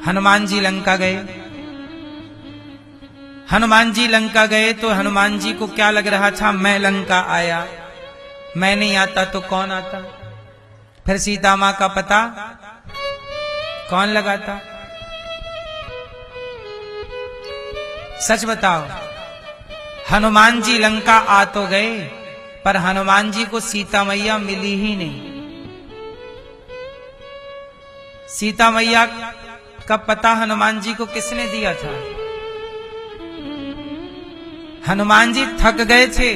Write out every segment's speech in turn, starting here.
हनुमान जी लंका गए। हनुमान जी लंका गए तो हनुमान जी को क्या लग रहा था, मैं लंका आया, मैं नहीं आता तो कौन आता। फिर सीता मां का पता कौन लगाता? सच बताओ, हनुमान जी लंका आ तो गए पर हनुमान जी को सीता मैया मिली ही नहीं। सीता मैया का पता हनुमान जी को किसने दिया था? हनुमान जी थक गए थे।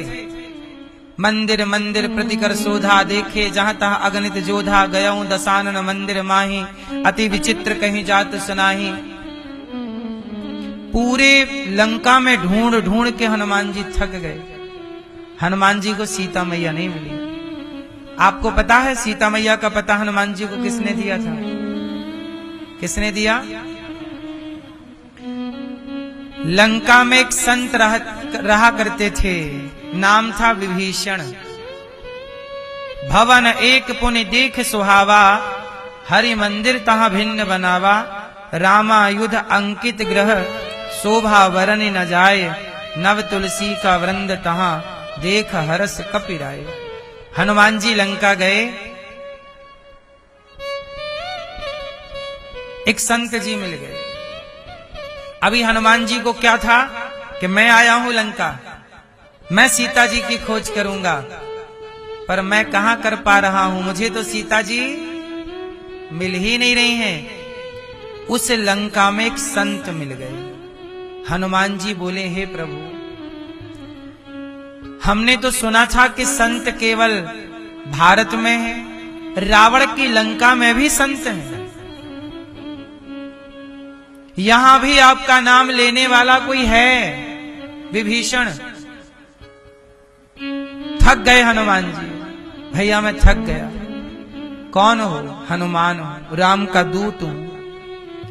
मंदिर मंदिर प्रतिकर शोधा, देखे जहां तहां अगणित जोधा, गयऊं दसानन मंदिर माही, अति विचित्र कहीं जात सुनाही। पूरे लंका में ढूंढ ढूंढ के हनुमान जी थक गए। हनुमान जी को सीता मैया नहीं मिली। आपको पता है सीता मैया का पता हनुमान जी को किसने दिया था? किसने दिया? लंका में एक संत रहा करते थे, नाम था विभीषण। भवन एक पुनि देख सुहावा, हरि मंदिर तहां भिन्न बनावा। रामायुध अंकित ग्रह, शोभा वरन न जाए। नव तुलसी का वृंद तहां, देख हरस कपिराए। हनुमान जी लंका गए, एक संत जी मिल गए। अभी हनुमान जी को क्या था कि मैं आया हूं लंका, मैं सीता जी की खोज करूंगा, पर मैं कहां कर पा रहा हूं, मुझे तो सीता जी मिल ही नहीं रही हैं। उस लंका में एक संत मिल गए। हनुमान जी बोले, हे प्रभु, हमने तो सुना था कि संत केवल भारत में है, रावण की लंका में भी संत है। यहां भी आपका नाम लेने वाला कोई है? विभीषण। थक गए हनुमान जी, भैया मैं थक गया। कौन हो? हनुमान हो, राम का दूत हूं।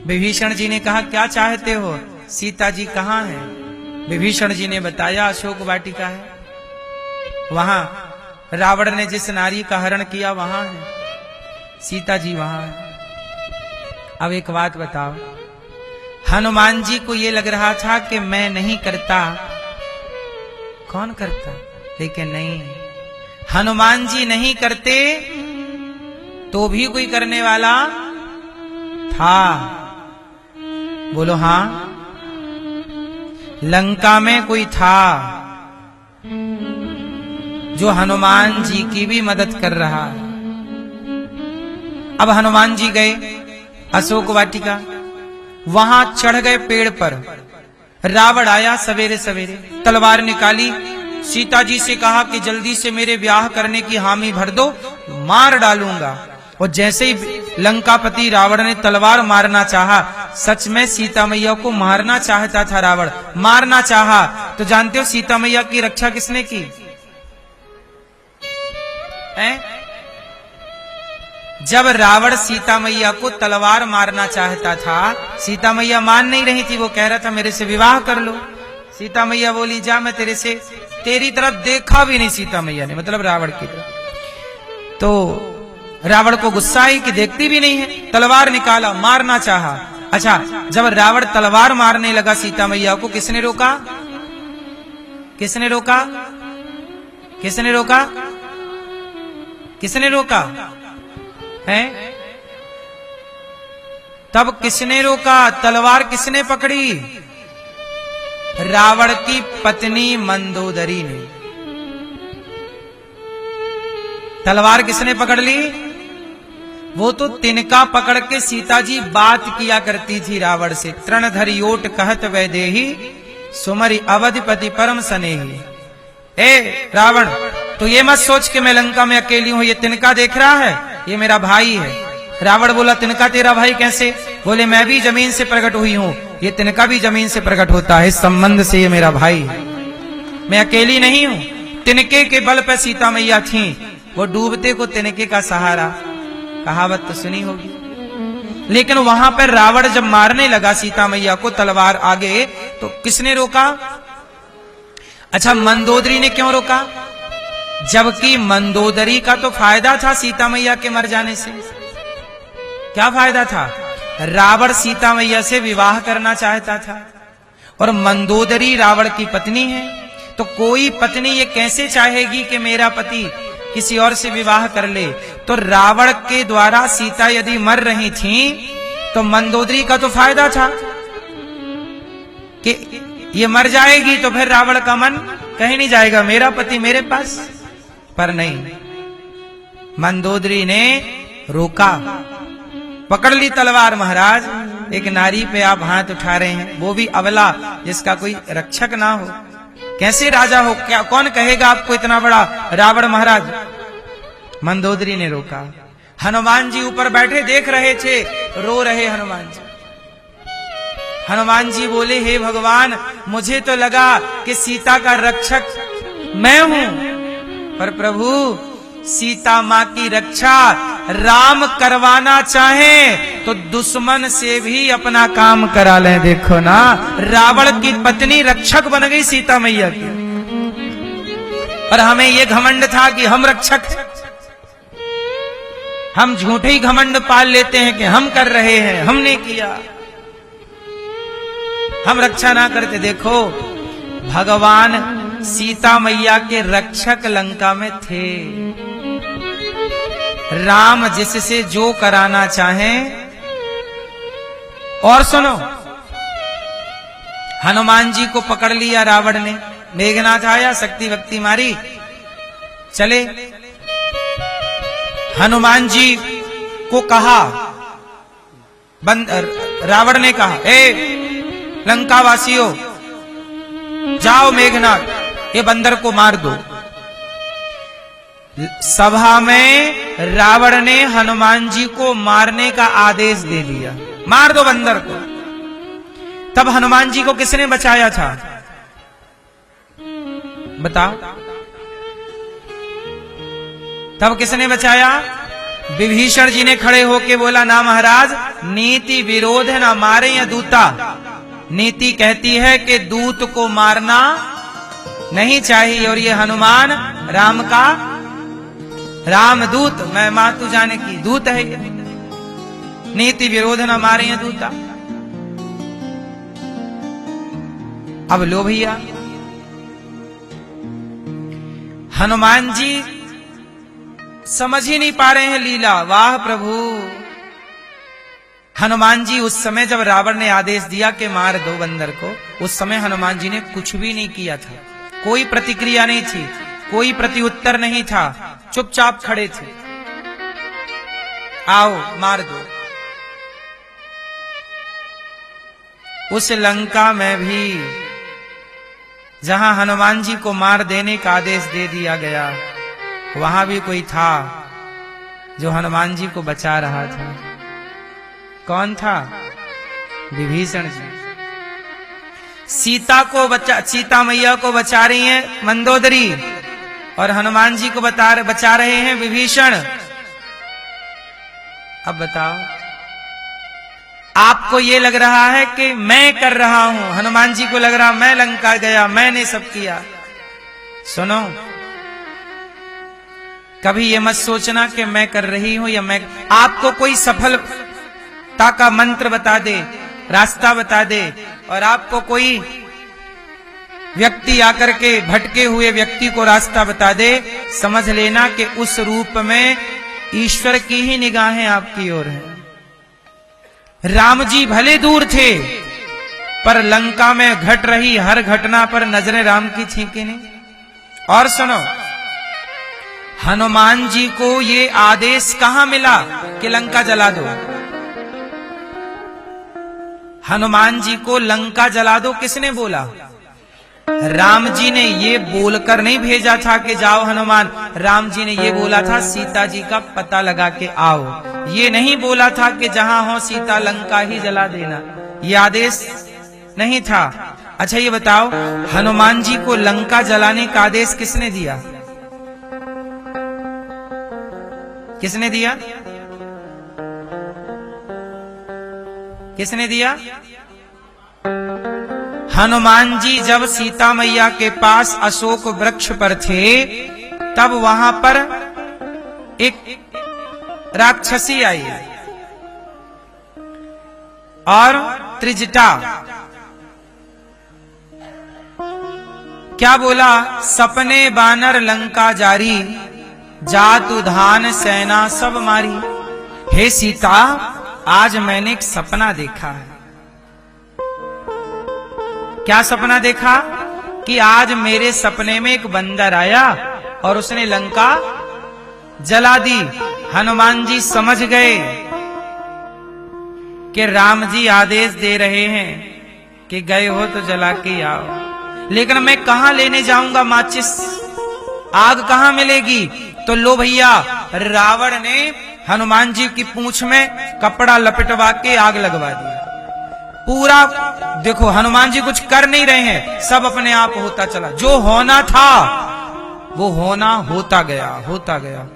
विभीषण जी ने कहा, क्या चाहते हो? सीता जी कहां है? विभीषण जी ने बताया, अशोक वाटिका है, वहां रावण ने जिस नारी का हरण किया वहां है, सीता जी वहां है। अब एक बात बताओ, हनुमान जी को यह लग रहा था कि मैं नहीं करता, कौन करता? लेकिन नहीं, हनुमान जी नहीं करते तो भी कोई करने वाला था। बोलो हां, लंका में कोई था जो हनुमान जी की भी मदद कर रहा है। अब हनुमान जी गए अशोक वाटिका, वहां चढ़ गए पेड़ पर। रावण आया सवेरे सवेरे, तलवार निकाली, सीता जी से कहा कि जल्दी से मेरे ब्याह करने की हामी भर दो, मार डालूंगा। और जैसे ही लंकापति रावण ने तलवार मारना चाहा, सच में सीता मैया को मारना चाहता था रावण, मारना चाहा, तो जानते हो सीता मैया की रक्षा किसने की? जब रावण सीता मैया को तलवार मारना चाहता था, सीता मैया मान नहीं रही थी, वो कह रहा था मेरे से विवाह कर लो। सीता मैया बोली, जा, मैं तेरी तरफ देखा भी नहीं। सीता मैया ने, मतलब रावण की तरफ। तो रावण को गुस्सा आई कि देखती भी नहीं है, तलवार निकाला, मारना चाहा। अच्छा, जब रावण तलवार मारने लगा सीता मैया को, किसने रोका? किसने रोका? किसने रोका? किसने रोका है? तब किसने रोका? तलवार किसने पकड़ी? रावण की पत्नी मंदोदरी ने। तलवार किसने पकड़ ली? वो तो तिनका पकड़ के सीता जी बात किया करती थी रावण से। तृणधरि ओट कहत वैदेही, सुमरि अवधिपति परम स्नेही। ए रावण, तो ये मत सोच कि मैं लंका में अकेली हूं, ये तिनका देख रहा है, ये मेरा भाई है। रावण बोला, तिनका तेरा भाई कैसे? बोले, मैं भी जमीन से प्रकट हुई हूं, ये तिनका भी जमीन से प्रकट होता है, इस संबंध से ये मेरा भाई है, मैं अकेली नहीं हूं। तिनके के बल पर सीता मैया थी, वो डूबते को तिनके का सहारा, कहावत तो सुनी होगी। लेकिन वहां पर रावण जब मारने लगा सीता मैया को तलवार आगे, तो किसने रोका? अच्छा, मंदोदरी ने क्यों रोका? जबकि मंदोदरी का तो फायदा था सीता मैया के मर जाने से। क्या फायदा था? रावण सीता मैया से विवाह करना चाहता था और मंदोदरी रावण की पत्नी है, तो कोई पत्नी ये कैसे चाहेगी कि मेरा पति किसी और से विवाह कर ले। तो रावण के द्वारा सीता यदि मर रही थी तो मंदोदरी का तो फायदा था कि ये मर जाएगी तो फिर रावण का मन कहीं नहीं जाएगा, मेरा पति मेरे पास। पर नहीं, मंदोदरी ने रोका, पकड़ ली तलवार। महाराज, एक नारी पे आप हाथ उठा रहे हैं, वो भी अबला, जिसका कोई रक्षक ना हो, कैसे राजा हो? क्या कौन कहेगा आपको इतना बड़ा रावण महाराज? मंदोदरी ने रोका। हनुमान जी ऊपर बैठे देख रहे थे, रो रहे हनुमान जी। हनुमान जी बोले, हे भगवान, मुझे तो लगा कि सीता का रक्षक मैं हूं, पर प्रभु सीता मां की रक्षा राम करवाना चाहे तो दुश्मन से भी अपना काम करा लें। देखो ना, रावण की पत्नी रक्षक बन गई सीता मैया की, पर हमें यह घमंड था कि हम रक्षक, हम झूठे ही घमंड पाल लेते हैं कि हम कर रहे हैं, हमने किया, हम रक्षा ना करते। देखो, भगवान सीता मैया के रक्षक लंका में थे। राम जिससे जो कराना चाहें। और सुनो, हनुमान जी को पकड़ लिया रावण ने, मेघनाथ आया, शक्ति भक्ति मारी, चले। हनुमान जी को कहा, रावण ने कहा, ए लंका वासियों, जाओ मेघनाथ ये बंदर को मार दो। सभा में रावण ने हनुमान जी को मारने का आदेश दे दिया, मार दो बंदर को। तब हनुमान जी को किसने बचाया था? बताओ, तब किसने बचाया? विभीषण जी ने खड़े होके बोला, ना महाराज, नीति विरोध है, ना मारे या दूता। नीति कहती है कि दूत को मारना नहीं चाहिए, और ये हनुमान राम का रामदूत, मैं मातु जाने की दूत है। नीति विरोध न मारे या दूता। अब लो भैया, हनुमान जी समझ ही नहीं पा रहे हैं लीला। वाह प्रभु, हनुमान जी उस समय जब रावण ने आदेश दिया कि मार दो बंदर को, उस समय हनुमान जी ने कुछ भी नहीं किया था, कोई प्रतिक्रिया नहीं थी, कोई प्रत्युत्तर नहीं था, चुपचाप खड़े थे। आओ मार दो। उस लंका में भी जहां हनुमान जी को मार देने का आदेश दे दिया गया, वहां भी कोई था जो हनुमान जी को बचा रहा था। कौन था? विभीषण जी। सीता मैया को बचा रही हैं मंदोदरी, और हनुमान जी को बचा रहे हैं विभीषण। अब बताओ, आपको ये लग रहा है कि मैं कर रहा हूं, हनुमान जी को लग रहा मैं लंका गया, मैंने सब किया। सुनो, कभी ये मत सोचना कि मैं कर रही हूं या मैं, आपको कोई सफलता का मंत्र बता दे, रास्ता बता दे, और आपको कोई व्यक्ति आकर के भटके हुए व्यक्ति को रास्ता बता दे, समझ लेना कि उस रूप में ईश्वर की ही निगाहें आपकी ओर हैं। राम जी भले दूर थे, पर लंका में घट रही हर घटना पर नजरें राम की थी कि नहीं? और सुनो, हनुमान जी को ये आदेश कहां मिला कि लंका जला दो? हनुमान जी को लंका जला दो किसने बोला? राम जी ने ये बोलकर नहीं भेजा था कि जाओ हनुमान, राम जी ने ये बोला था सीता जी का पता लगा के आओ। ये नहीं बोला था कि जहां हो सीता लंका ही जला देना, ये आदेश नहीं था। अच्छा ये बताओ, हनुमान जी को लंका जलाने का आदेश किसने दिया? किसने दिया? किसने दिया? हनुमान जी जब सीता मैया के पास अशोक वृक्ष पर थे, तब वहां पर एक राक्षसी आई। और त्रिजटा। क्या बोला? सपने बानर लंका जारी, जातु धान सेना सब मारी। हे सीता, आज मैंने एक सपना देखा है। क्या सपना देखा? कि आज मेरे सपने में एक बंदर आया और उसने लंका जला दी। हनुमान जी समझ गए कि राम जी आदेश दे रहे हैं कि गए हो तो जला के आओ, लेकिन मैं कहां लेने जाऊंगा माचिस, आग कहां मिलेगी? तो लो भैया, रावण ने हनुमान जी की पूंछ में कपड़ा लपेटवा के आग लगवा दिया। पूरा देखो, हनुमान जी कुछ कर नहीं रहे हैं, सब अपने आप होता चला। जो होना था वो होना होता गया, होता गया।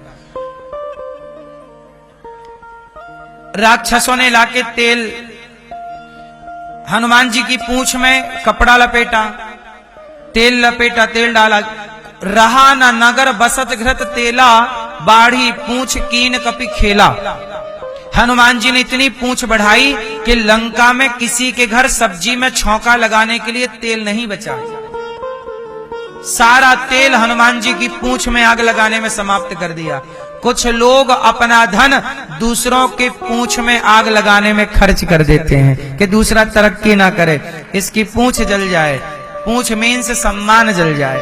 राक्षसों ने लाके तेल हनुमान जी की पूंछ में कपड़ा लपेटा, तेल लपेटा, तेल डाला। रहा न नगर बसत घृत तेला, बाढ़ी पूंछ कीन कपि खेला। हनुमान जी ने इतनी पूंछ बढ़ाई कि लंका में किसी के घर सब्जी में छौंका लगाने के लिए तेल नहीं बचा। सारा तेल हनुमान जी की पूंछ में आग लगाने में समाप्त कर दिया। कुछ लोग अपना धन दूसरों के पूंछ में आग लगाने में खर्च कर देते हैं कि दूसरा तरक्की ना करे, इसकी पूंछ जल जाए, पूंछ मीन्स सम्मान जल जाए।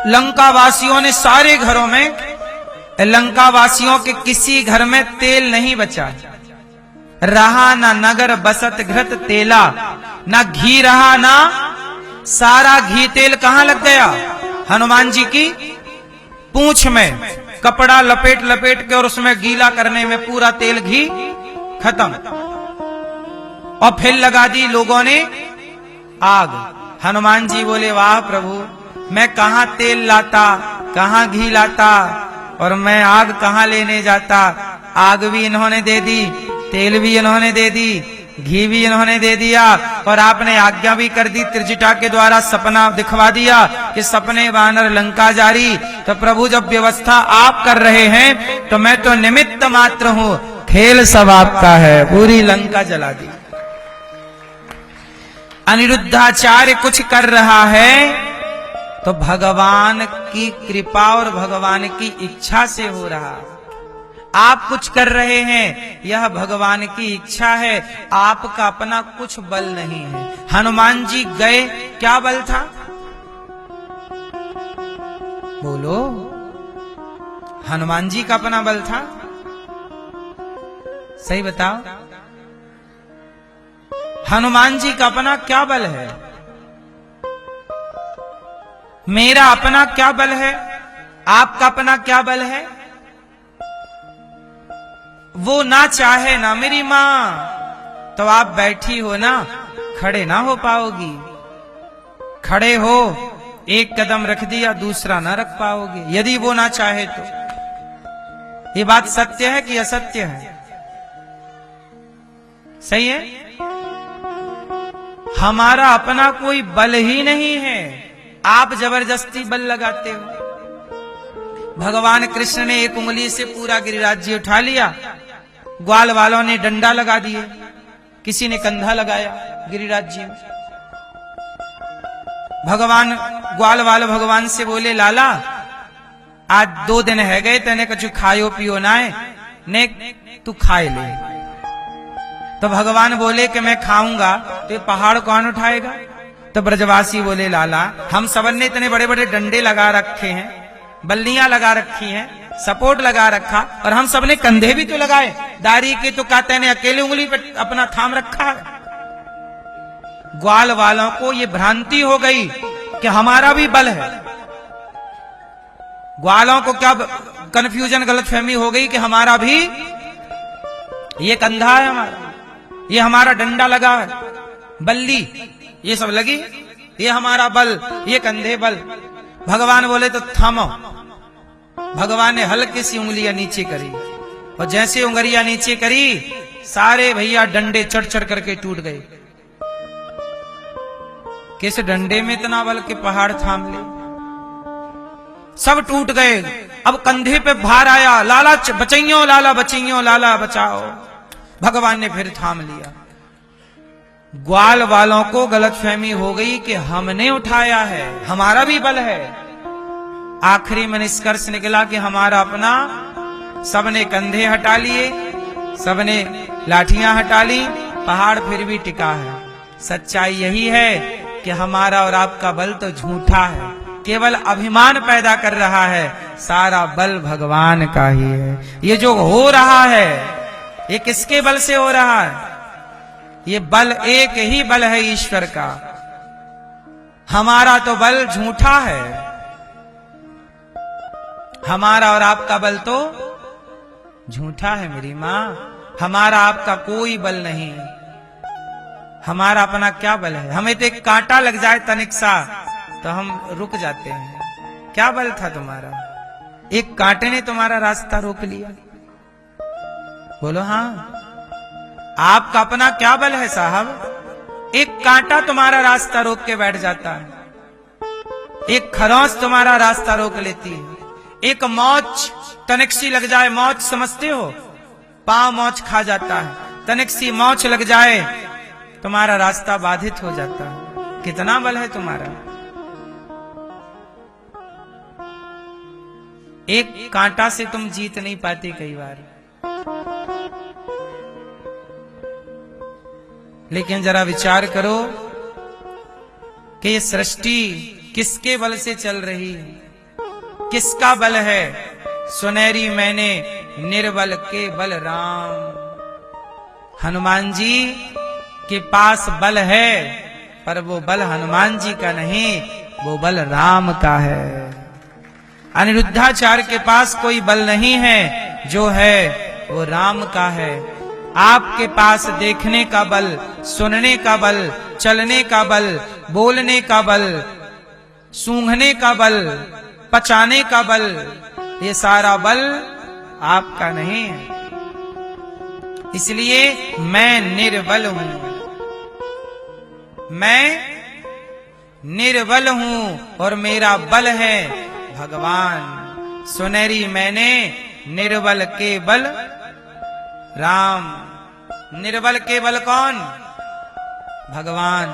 लंका वासियों ने सारे घरों में, लंका वासियों के किसी घर में तेल नहीं बचा। रहा ना नगर बसत घृत तेला, ना घी रहा, ना सारा घी तेल कहां लग गया? हनुमान जी की पूंछ में कपड़ा लपेट लपेट के और उसमें गीला करने में पूरा तेल घी खत्म। और फिर लगा दी लोगों ने आग। हनुमान जी बोले, वाह प्रभु, मैं कहां तेल लाता, कहां घी लाता, और मैं आग कहां लेने जाता। आग भी इन्होंने दे दी, तेल भी इन्होंने दे दी, घी भी इन्होंने दे दिया, और आपने आज्ञा भी कर दी, त्रिजटा के द्वारा सपना दिखवा दिया कि सपने बानर लंका जारी। तो प्रभु, जब व्यवस्था आप कर रहे हैं तो मैं तो निमित्त मात्र हूं, खेल सब आपका है। पूरी लंका जला दी। अनिरुद्धाचार्य कुछ कर रहा है तो भगवान की कृपा और भगवान की इच्छा से हो रहा। आप कुछ कर रहे हैं, यह भगवान की इच्छा है, आपका अपना कुछ बल नहीं है। हनुमान जी गए, क्या बल था? बोलो, हनुमान जी का अपना बल था? सही बताओ, हनुमान जी का अपना क्या बल है? मेरा अपना क्या बल है? आपका अपना क्या बल है? वो ना चाहे ना मेरी मां, तो आप बैठी हो ना, खड़े ना हो पाओगी। खड़े हो, एक कदम रख दिया, दूसरा ना रख पाओगे, यदि वो ना चाहे तो। ये बात सत्य है कि असत्य है? सही है? हमारा अपना कोई बल ही नहीं है, आप जबरदस्ती बल लगाते हो। भगवान कृष्ण ने एक उंगली से पूरा गिरिराज्य उठा लिया, ग्वाल वालों ने डंडा लगा दिए, किसी ने कंधा लगाया गिरिराज्य में। भगवान ग्वाल वाले भगवान से बोले, लाला आज 2 दिन है गए, तेने कुछ खायो पियो ना है, ने तू खाए ले। तो भगवान बोले कि मैं खाऊंगा, तो ये पहाड़ कौन उठाएगा? तो ब्रजवासी बोले, लाला हम सबन ने इतने बड़े बड़े डंडे लगा रखे हैं, बल्लियां लगा रखी हैं, सपोर्ट लगा रखा, और हम सबने कंधे भी तो लगाए, दाढ़ी के तो कहते ने अकेले उंगली पे अपना थाम रखा है। ग्वाल वालों को ये भ्रांति हो गई कि हमारा भी बल है। ग्वालों को क्या कंफ्यूजन, गलतफहमी हो गई कि हमारा भी ये कंधा है, हमारा ये हमारा डंडा लगा है, बल्ली ये सब लगी, ये हमारा बल, ये कंधे बल। भगवान बोले तो थामो। भगवान ने हल्की सी उंगलियां नीचे करी, और जैसे उंगलियां नीचे करी, सारे भैया डंडे चढ़ चढ़ करके टूट गए। किस डंडे में इतना बल के पहाड़ थाम ले? सब टूट गए। अब कंधे पे भार आया, लाला बचइयो, लाला बचइयो, लाला बचाओ। भगवान ने फिर थाम लिया। ग्वाल वालों को गलतफहमी हो गई कि हमने उठाया है, हमारा भी बल है। आखिरी में निष्कर्ष निकला कि हमारा अपना, सबने कंधे हटा लिए, सबने लाठियां हटा ली, पहाड़ फिर भी टिका है। सच्चाई यही है कि हमारा और आपका बल तो झूठा है, केवल अभिमान पैदा कर रहा है, सारा बल भगवान का ही है। ये जो हो रहा है ये किसके बल से हो रहा है? ये बल एक ही बल है, ईश्वर का। हमारा तो बल झूठा है, हमारा और आपका बल तो झूठा है मेरी मां। हमारा आपका कोई बल नहीं, हमारा अपना क्या बल है? हमें तो एक कांटा लग जाए तनिक सा तो हम रुक जाते हैं। क्या बल था तुम्हारा? एक कांटे ने तुम्हारा रास्ता रोक लिया। बोलो हाँ, आपका अपना क्या बल है साहब? एक कांटा तुम्हारा रास्ता रोक के बैठ जाता है, एक खरोंच तुम्हारा रास्ता रोक लेती है, एक मौच तनिक सी लग जाए, मौच समझते हो, पांव मौच खा जाता है, तनिक सी मौच लग जाए तुम्हारा रास्ता बाधित हो जाता है। कितना बल है तुम्हारा? एक कांटा से तुम जीत नहीं पाते कई बार। लेकिन जरा विचार करो कि ये सृष्टि किसके बल से चल रही है, किसका बल है? सुनहरी मैंने निर्बल के बल राम। हनुमान जी के पास बल है, पर वो बल हनुमान जी का नहीं, वो बल राम का है। अनिरुद्धाचार्य के पास कोई बल नहीं है, जो है वो राम का है। आपके पास देखने का बल, सुनने का बल, चलने का बल, बोलने का बल, सूंघने का बल, पचाने का बल, ये सारा बल आपका नहीं है। इसलिए मैं निर्बल हूं, मैं निर्बल हूं और मेरा बल है भगवान। सुनहरी मैंने निर्बल के बल राम। निर्बल के बल कौन? भगवान।